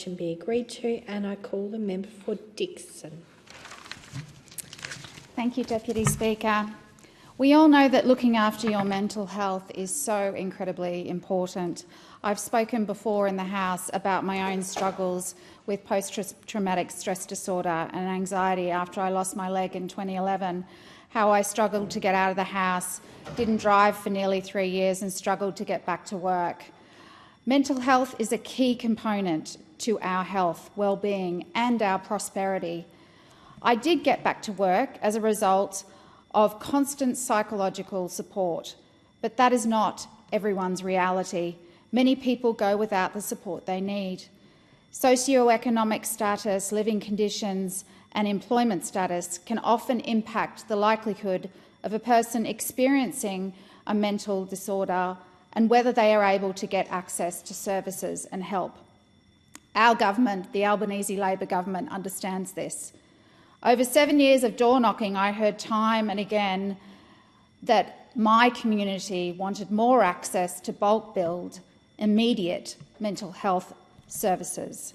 be agreed to, and I call the member for Dixon. Thank you, Deputy Speaker. We all know that looking after your mental health is so incredibly important. I've spoken before in the House about my own struggles with post-traumatic stress disorder and anxiety after I lost my leg in 2011, how I struggled to get out of the house, didn't drive for nearly 3 years and struggled to get back to work. Mental health is a key component to our health, well-being and our prosperity. I did get back to work as a result of constant psychological support, but that is not everyone's reality. Many people go without the support they need. Socioeconomic status, living conditions and employment status can often impact the likelihood of a person experiencing a mental disorder and whether they are able to get access to services and help. Our government, the Albanese Labor government, understands this. Over 7 years of door-knocking, I heard time and again that my community wanted more access to bulk billed, immediate mental health services,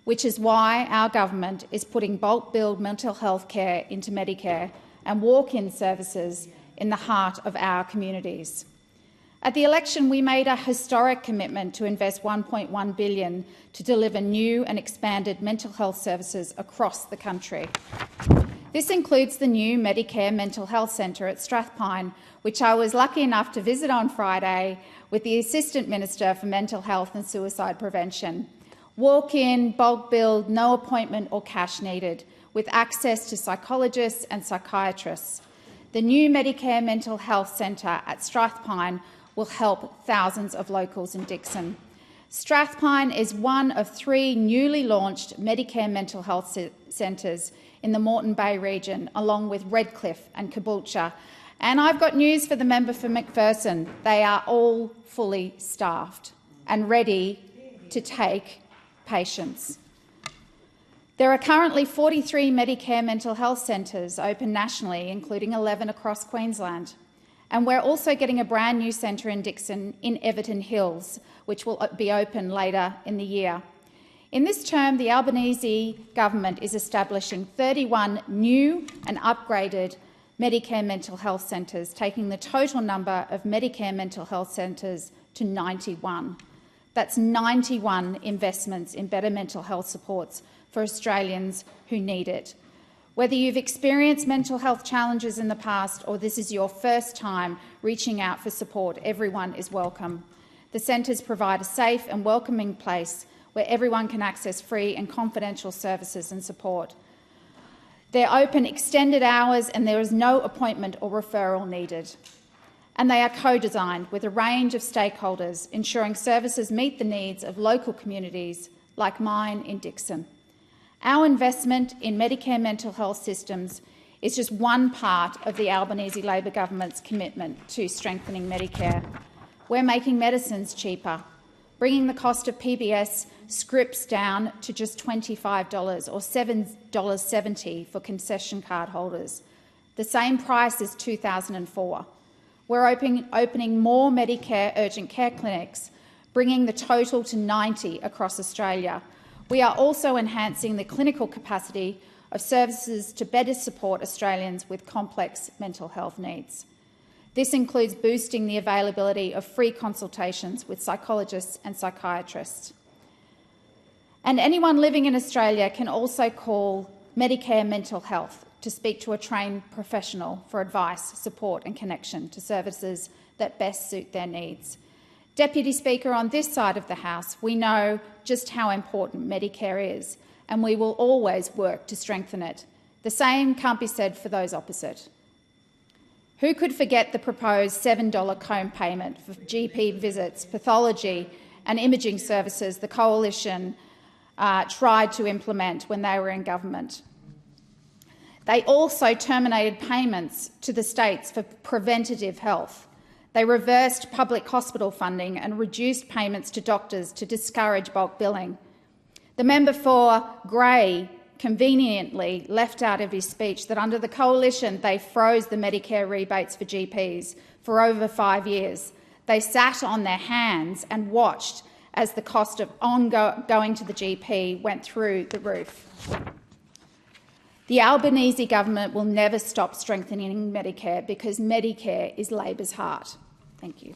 which is why our government is putting bulk billed mental health care into Medicare and walk-in services in the heart of our communities. At the election, we made a historic commitment to invest $1.1 billion to deliver new and expanded mental health services across the country. This includes the new Medicare Mental Health Centre at Strathpine, which I was lucky enough to visit on Friday with the Assistant Minister for Mental Health and Suicide Prevention. Walk-in, bulk billed, no appointment or cash needed, with access to psychologists and psychiatrists. The new Medicare Mental Health Centre at Strathpine will help thousands of locals in Dixon. Strathpine is one of 3 newly launched Medicare mental health centres in the Moreton Bay region, along with Redcliffe and Caboolture. And I've got news for the member for McPherson. They are all fully staffed and ready to take patients. There are currently 43 Medicare mental health centres open nationally, including 11 across Queensland. And we're also getting a brand new centre in Dixon in Everton Hills, which will be open later in the year. In this term, the Albanese government is establishing 31 new and upgraded Medicare mental health centres, taking the total number of Medicare mental health centres to 91. That's 91 investments in better mental health supports for Australians who need it. Whether you've experienced mental health challenges in the past or this is your first time reaching out for support, everyone is welcome. The centres provide a safe and welcoming place where everyone can access free and confidential services and support. They're open extended hours and there is no appointment or referral needed. And they are co-designed with a range of stakeholders, ensuring services meet the needs of local communities like mine in Dixon. Our investment in Medicare mental health systems is just one part of the Albanese Labor government's commitment to strengthening Medicare. We're making medicines cheaper, bringing the cost of PBS scripts down to just $25 or $7.70 for concession card holders, the same price as 2004. We're opening more Medicare urgent care clinics, bringing the total to 90 across Australia. We are also enhancing the clinical capacity of services to better support Australians with complex mental health needs. This includes boosting the availability of free consultations with psychologists and psychiatrists. And anyone living in Australia can also call Medicare Mental Health to speak to a trained professional for advice, support and connection to services that best suit their needs. Deputy Speaker, on this side of the House, we know just how important Medicare is, and we will always work to strengthen it. The same can't be said for those opposite. Who could forget the proposed $7 co-payment for GP visits, pathology and imaging services the Coalition tried to implement when they were in government? They also terminated payments to the states for preventative health. They reversed public hospital funding and reduced payments to doctors to discourage bulk billing. The member for Grey conveniently left out of his speech that under the Coalition they froze the Medicare rebates for GPs for over 5 years. They sat on their hands and watched as the cost of going to the GP went through the roof. The Albanese government will never stop strengthening Medicare because Medicare is Labor's heart. Thank you.